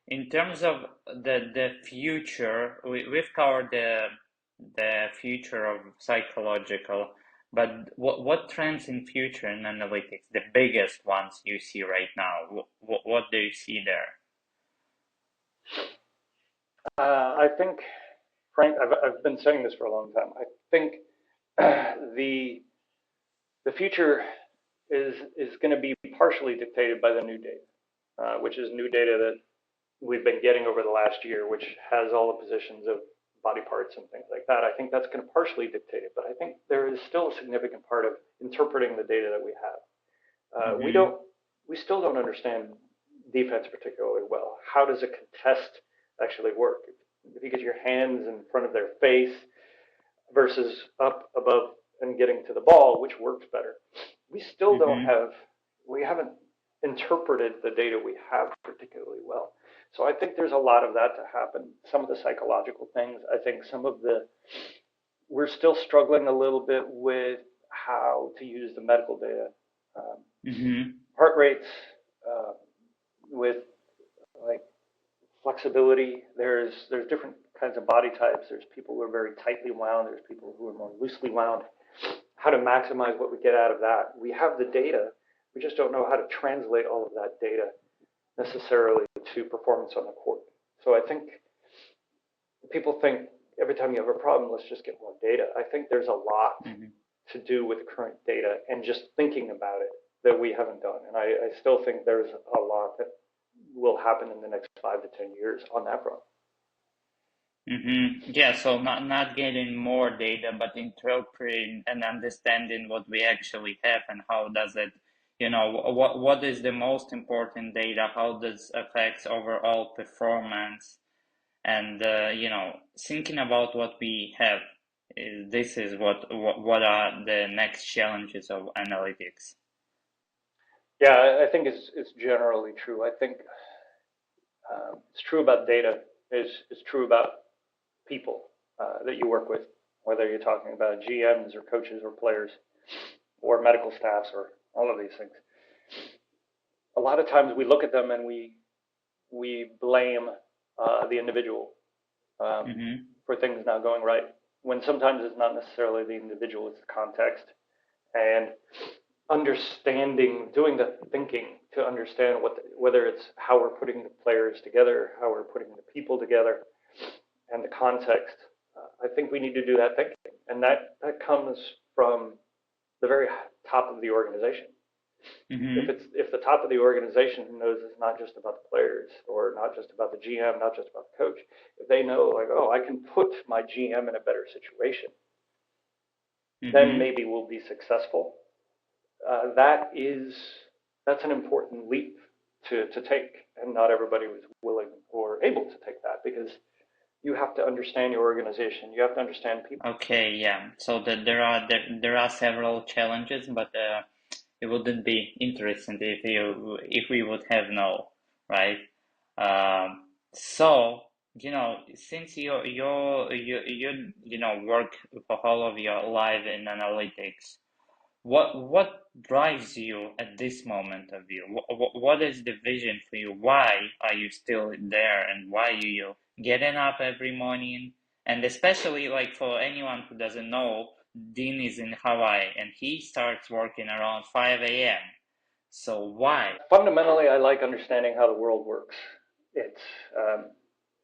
in terms of the future, we've covered the future of psychological, but what trends in future in analytics, the biggest ones you see right now? What do you see there? I think, Frank, I've been saying this for a long time. I think the the future is going to be partially dictated by the new data, which is new data that we've been getting over the last year, which has all the positions of body parts and things like that. I think that's going to partially dictate it, but I think there is still a significant part of interpreting the data that we have. Mm-hmm. We still don't understand defense particularly well. How does a contest actually work? If you get your hands in front of their face versus up above and getting to the ball, which works better? We still don't Mm-hmm. have, we haven't interpreted the data we have particularly well. So I think there's a lot of that to happen. Some of the psychological things, I think we're still struggling a little bit with how to use the medical data. Um, Mm-hmm. Heart rates uh, with like flexibility. There's different kinds of body types. There's people who are very tightly wound. There's people who are more loosely wound. How to maximize what we get out of that. We have the data. We just don't know how to translate all of that data necessarily to performance on the court. So I think people think every time you have a problem, let's just get more data. I think there's a lot Mm-hmm. to do with current data and just thinking about it that we haven't done. And I still think there's a lot that will happen in the next 5 to 10 years on that front. Mm-hmm. Yeah, so not getting more data, but interpreting and understanding what we actually have and how does it, what is the most important data, how does affects overall performance, and thinking about what we have. This is what are the next challenges of analytics. Yeah, I think it's generally true. I think it's true about data. It's true about people that you work with, whether you're talking about GMs or coaches or players or medical staffs or all of these things. A lot of times we look at them and we blame the individual um, Mm-hmm. for things not going right, when sometimes it's not necessarily the individual, it's the context. And understanding, doing the thinking to understand whether it's how we're putting the players together, how we're putting the people together, and the context. I think we need to do that thinking, and that comes from the very top of the organization. Mm-hmm. If the top of the organization knows it's not just about the players or not just about the GM, not just about the coach, if they know like, oh, I can put my GM in a better situation, then Mm-hmm. maybe we'll be successful. That's an important leap to take, and not everybody was willing or able to take that because you have to understand your organization. You have to understand people. Okay, yeah. So there are several challenges, but it wouldn't be interesting if we would have no, right? So since you work for all of your life in analytics, what drives you at this moment of you? What is the vision for you? Why are you still there, and why are you getting up every morning? And especially like for anyone who doesn't know, Dean is in Hawaii and he starts working around 5 a.m. So why? Fundamentally, I like understanding how the world works. It's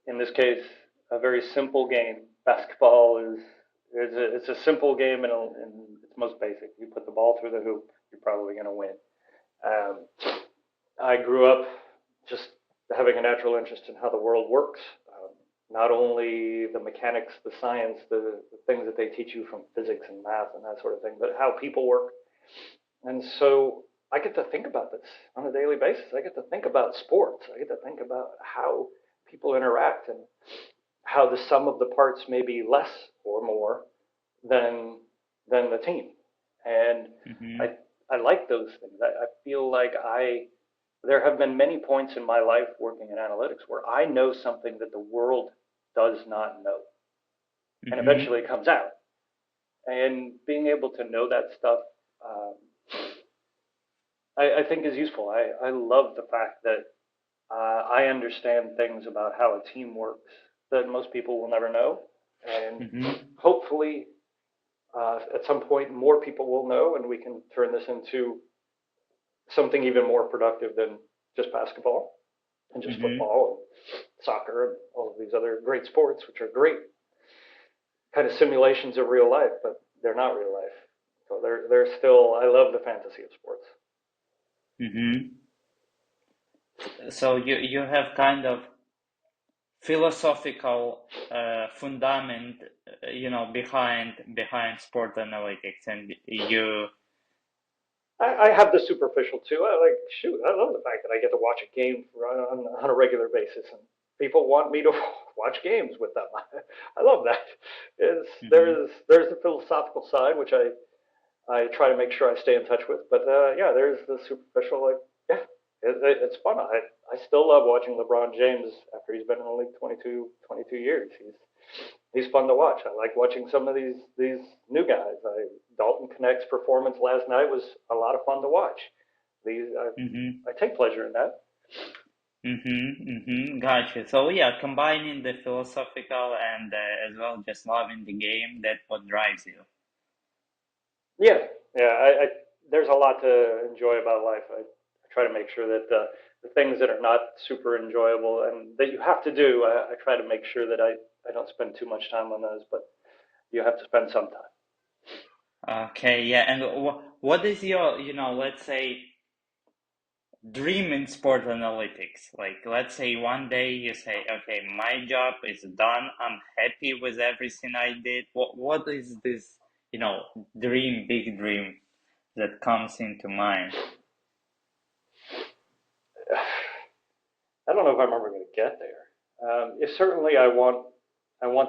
in this case a very simple game. Basketball is it's a simple game and it's most basic. You put the ball through the hoop, you're probably going to win. Um, I grew up just having a natural interest in how the world works. Not only the mechanics, the science, the things that they teach you from physics and math and that sort of thing, but how people work. And so I get to think about this on a daily basis. I get to think about sports. I get to think about how people interact and how the sum of the parts may be less or more than the team. And Mm-hmm. I like those things. I feel like there have been many points in my life working in analytics where I know something that the world does not know, and Mm-hmm. eventually it comes out. And being able to know that stuff, um, I think is useful. I love the fact that I understand things about how a team works that most people will never know, and Mm-hmm. hopefully at some point more people will know, and we can turn this into something even more productive than just basketball and just Mm-hmm. football and soccer and all of these other great sports, which are great kind of simulations of real life, but they're not real life. So they're still. I love the fantasy of sports. Mm-hmm. So you have kind of philosophical fundament, behind sport analytics, and you. I have the superficial too. I like shoot. I love the fact that I get to watch a game on a regular basis, and people want me to watch games with them. I love that. Mm-hmm. There's the philosophical side, which I try to make sure I stay in touch with. But yeah, there's the superficial. Like yeah, it's fun. I still love watching LeBron James after he's been in the league 22 years. He's fun to watch. I like watching some of these new guys. Dalton Connect's performance last night was a lot of fun to watch. Mm-hmm. I take pleasure in that. Mm-hmm. Mm-hmm. Gotcha. So yeah, combining the philosophical and as well just loving the game, that's what drives you. Yeah, yeah. There's a lot to enjoy about life. I try to make sure that the things that are not super enjoyable and that you have to do, I try to make sure that I don't spend too much time on those. But you have to spend some time. Okay, yeah. And what is your, let's say, dream in sport analytics? Like, let's say one day you say, okay, my job is done. I'm happy with everything I did. What is this, dream, big dream that comes into mind? I don't know if I'm ever going to get there. Certainly I want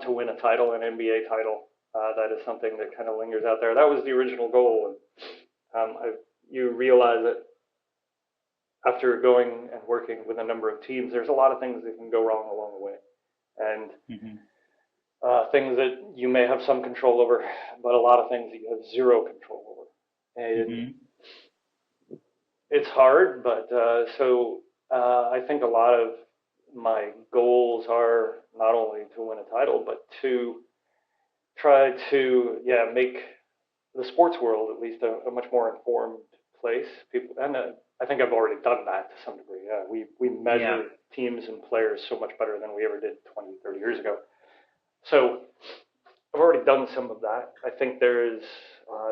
to win a title, an NBA title. That is something that kind of lingers out there. That was the original goal, and you realize that after going and working with a number of teams, there's a lot of things that can go wrong along the way, and Mm-hmm. things that you may have some control over, but a lot of things that you have zero control over. And Mm-hmm. it's hard, but I think a lot of my goals are not only to win a title, but to try to make the sports world at least a much more informed place. People, and I think I've already done that to some degree. We Yeah. measure teams and players so much better than we ever did 20, 30 years ago. So I've already done some of that. I think there's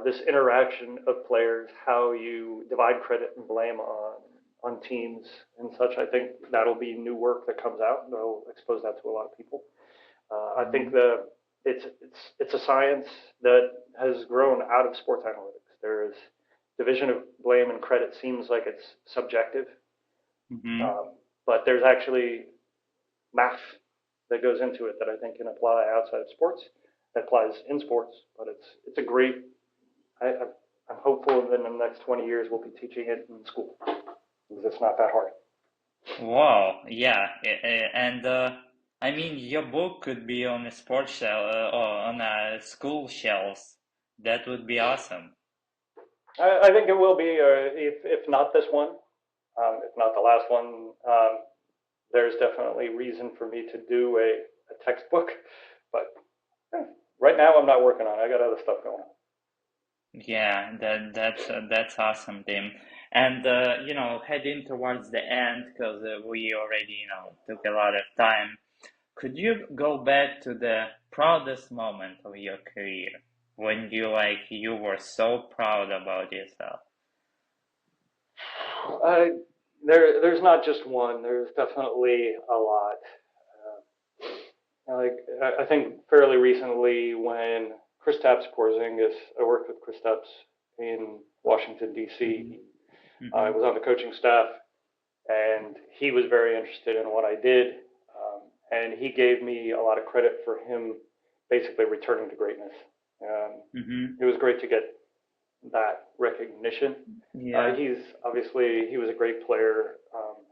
this interaction of players, how you divide credit and blame on teams and such. I think that'll be new work that comes out. They'll expose that to a lot of people. I think Mhm. it's a science that has grown out of sports analytics. There is division of blame and credit seems like it's subjective, Mhm. um, but there's actually math that goes into it that I think can apply outside of sports. That applies in sports, but it's a great. I'm hopeful that in the next 20 years we'll be teaching it in school because it's not that hard. Wow, yeah, and I mean, your book could be on a sports shelf or on a school shelves. That would be awesome. I think it will be, if not this one, if not the last one. There's definitely reason for me to do a textbook, but right now I'm not working on it. I got other stuff going on. Yeah, that's awesome, Tim. And heading towards the end, because we already, took a lot of time. Could you go back to the proudest moment of your career when you were so proud about yourself? I, there's not just one. There's definitely a lot. Like I think fairly recently when Kristaps Porzingis, I worked with Kristaps in Washington D.C. Hmm. I Hmm. was on the coaching staff, and he was very interested in what I did, and he gave me a lot of credit for him basically returning to greatness. Hmm. It was great to get that recognition. Yeah. He was a great player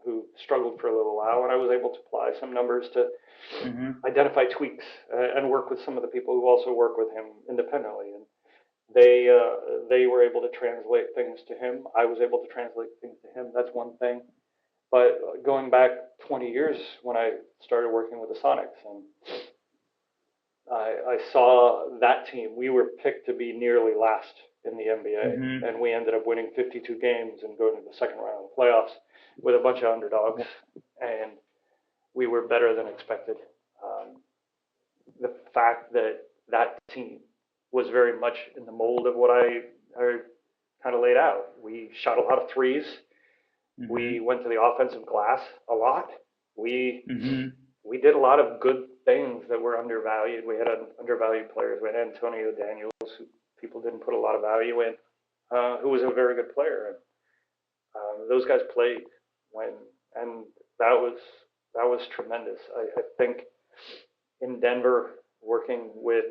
who struggled for a little while, and I was able to apply some numbers to Hmm. identify tweaks and work with some of the people who also work with him independently. And they were able to translate things to him. I was able to translate things to him. That's one thing. But going back 20 years when I started working with the Sonics, and I saw that team. We were picked to be nearly last in the NBA, Hmm. and we ended up winning 52 games and going to the second round of the playoffs with a bunch of underdogs, and we were better than expected. Um, the fact that that team was very much in the mold of what I kind of laid out. We shot a lot of threes. We Hmm. went to the offensive glass a lot. We Hmm. we did a lot of good things that were undervalued. We had undervalued players. We had Antonio Daniels, who people didn't put a lot of value in, who was a very good player. And those guys played when, and that was that was tremendous. I think in Denver, working with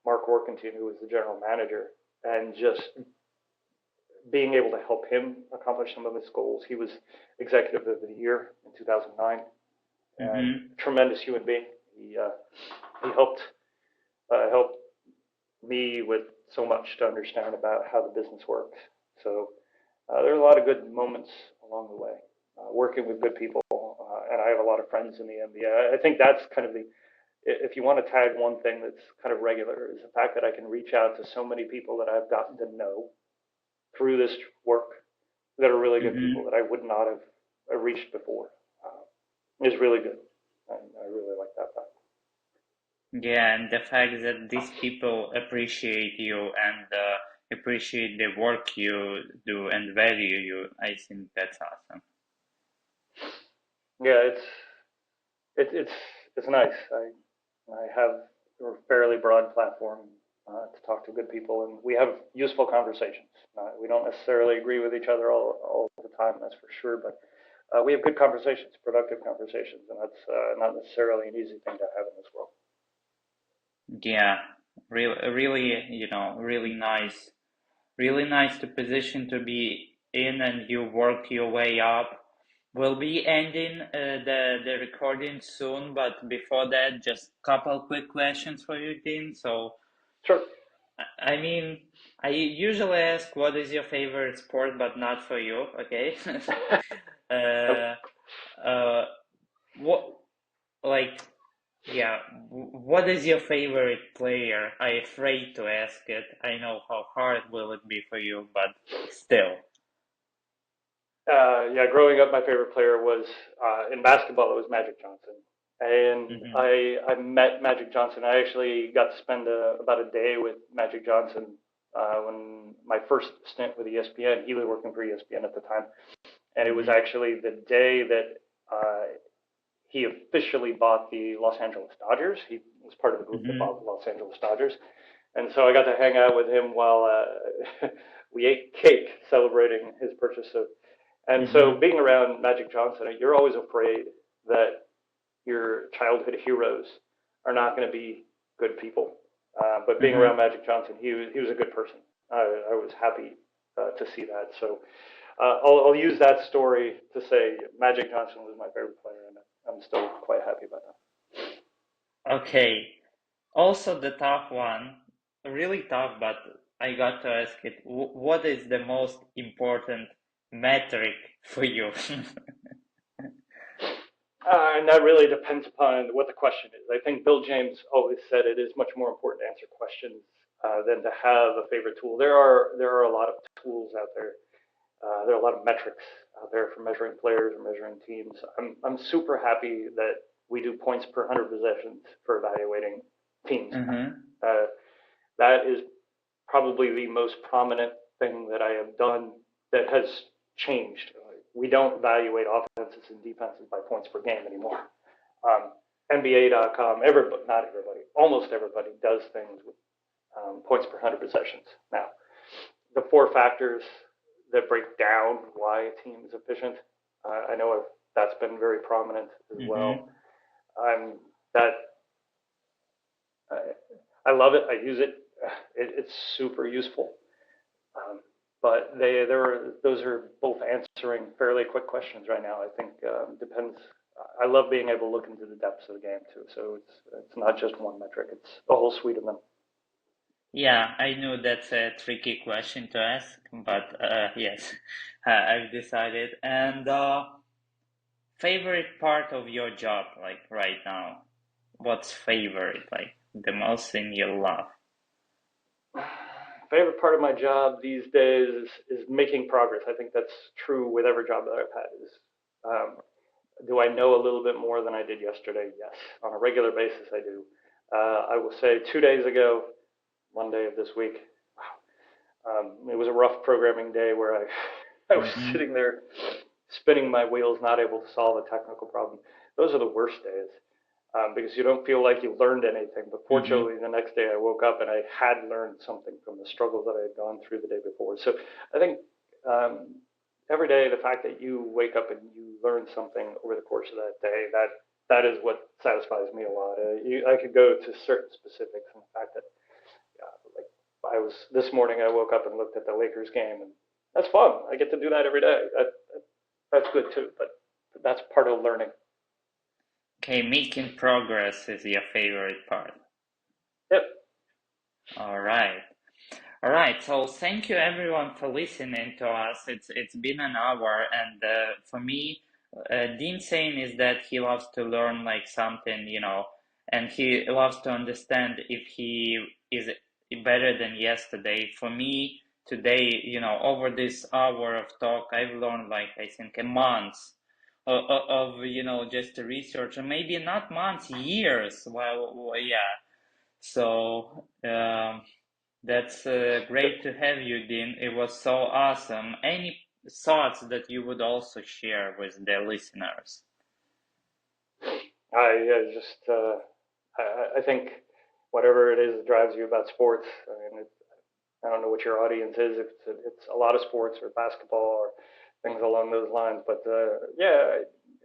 Mark Workentine, who was the general manager, and just being able to help him accomplish some of his goals. He was executive of the year in 2009, and Hmm. tremendous human being. He helped me with so much to understand about how the business works. So there's a lot of good moments along the way, working with good people, and I have a lot of friends in the NBA. I think that's kind of the if you want to tag one thing that's kind of regular is the fact that I can reach out to so many people that I've gotten to know through this work that are really good people Hmm. that I would not have reached before is really good. And I really like that fact. Yeah, and the fact that these people appreciate you and appreciate the work you do and value you, I think that's awesome. Yeah, it, it's it's nice. I have a fairly broad platform to talk to good people, and we have useful conversations. We don't necessarily agree with each other all the time, that's for sure, but we have good conversations, productive conversations, and that's not necessarily an easy thing to have in this world. Yeah, really, really nice to position to be in, and you work your way up. We'll be ending the recording soon, but before that, just couple quick questions for you, Dean. So, Sure. I mean, I usually ask what is your favorite sport, but not for you, okay? Okay. uh, uh, what like yeah, what is your favorite player? I'm afraid to ask it. I know how hard will it be for you, but still. Yeah, growing up, my favorite player was in basketball. It was Magic Johnson. and Mm-hmm. I met Magic Johnson. I actually got to spend about a day with Magic Johnson when my first stint with ESPN. He was working for ESPN at the time, and it was Mm-hmm. actually the day that he officially bought the Los Angeles Dodgers. He was part of the group that bought the Mm-hmm. Los Angeles Dodgers, and so I got to hang out with him while we ate cake celebrating his purchase of. And so Mm-hmm. being around Magic Johnson, you're always afraid that your childhood heroes are not going to be good people. But being around Mm-hmm. Magic Johnson, he was a good person. I was happy to see that. So I'll use that story to say Magic Johnson was my favorite player, and I'm still quite happy about that. Okay. Also, the tough one, really tough, but I got to ask it. What is the most important metric for you? And that really depends upon what the question is. I think Bill James always said it is much more important to answer questions than to have a favorite tool. There are a lot of tools out there. There are a lot of metrics out there for measuring players or measuring teams. I'm super happy that we do points per 100 possessions for evaluating teams now. Mm-hmm. That is probably the most prominent thing that I have done that has changed. We don't evaluate offenses and defenses by points per game anymore. Um, NBA.com, everybody, not everybody, almost everybody does things with points per 100 possessions. Now, the four factors that break down why a team is efficient, I know that's been very prominent as well. Mm-hmm. That I love it. I use it. It's super useful. Um, but those are both answering fairly quick questions right now. I think depends. I love being able to look into the depths of the game too. So it's not just one metric; it's a whole suite of them. Yeah, I know that's a tricky question to ask, but yes, I've decided. And favorite part of your job, like right now? What's favorite, like the most thing you love? Favorite part of my job these days is making progress. I think that's true with every job that I've had. Is um, do I know a little bit more than I did yesterday? Yes, on a regular basis I do. I will say 2 days ago, Monday of this week, it was a rough programming day where I was Mm-hmm. sitting there spinning my wheels, not able to solve a technical problem. Those are the worst days because you don't feel like you learned anything. But fortunately, Mm-hmm. the next day I woke up and I had learned something from the struggles that I had gone through the day before. So I think um, every day the fact that you wake up and you learn something over the course of that day, that is what satisfies me a lot. I could go to certain specifics and the fact that like I was this morning I woke up and looked at the Lakers game and that's fun. I get to do that every day. That's good too. But that's part of learning. Okay, making progress is your favorite part. Yep. All right. All right. So thank you everyone for listening to us. It's been an hour, and for me, Dean saying is that he loves to learn like something, and he loves to understand if he is better than yesterday. For me, today, over this hour of talk, I've learned like I think a month of just research, and maybe not months, years. Well, yeah. So that's great to have you, Dean. It was so awesome. Any thoughts that you would also share with the listeners? I just I think whatever it is that drives you about sports. I mean, I don't know what your audience is. If it's a lot of sports or basketball or things along those lines, but yeah,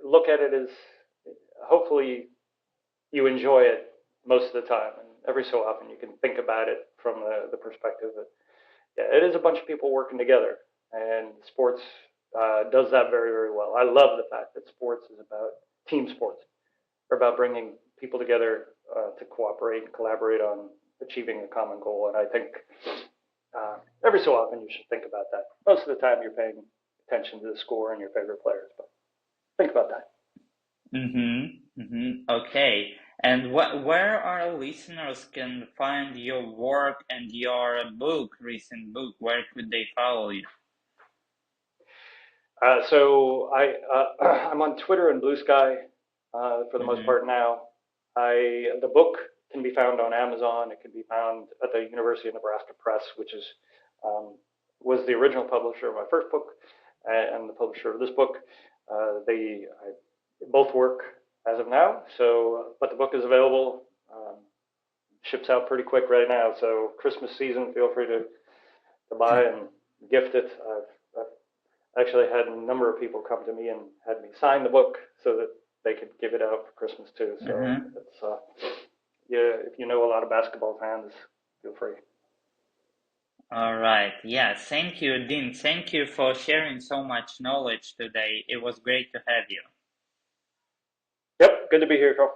look at it as hopefully you enjoy it most of the time, and every so often you can think about it from the perspective that yeah, it is a bunch of people working together, and sports does that very very well. I love the fact that sports is about team sports, or about bringing people together to cooperate and collaborate on achieving a common goal. And I think every so often you should think about that. Most of the time you're paying attention to the score and your favorite players, but think about that. Mm-hmm. Mm-hmm. Okay. And where our listeners can find your work and your recent book? Where could they follow you? So I'm on Twitter and Blue Sky. for the most Mm-hmm. part now. The book can be found on Amazon. It can be found at the University of Nebraska Press, which is was the original publisher of my first book and the publisher of this book. They both work as of now. So, but the book is available. Ships out pretty quick right now. So Christmas season, feel free to buy and gift it. I've actually had a number of people come to me and had me sign the book so that they could give it out for Christmas too. So Mm-hmm. it's yeah, if you know a lot of basketball fans, feel free. All right. Yeah. Thank you, Dean. Thank you for sharing so much knowledge today. It was great to have you. Yep, good to be here, Carl.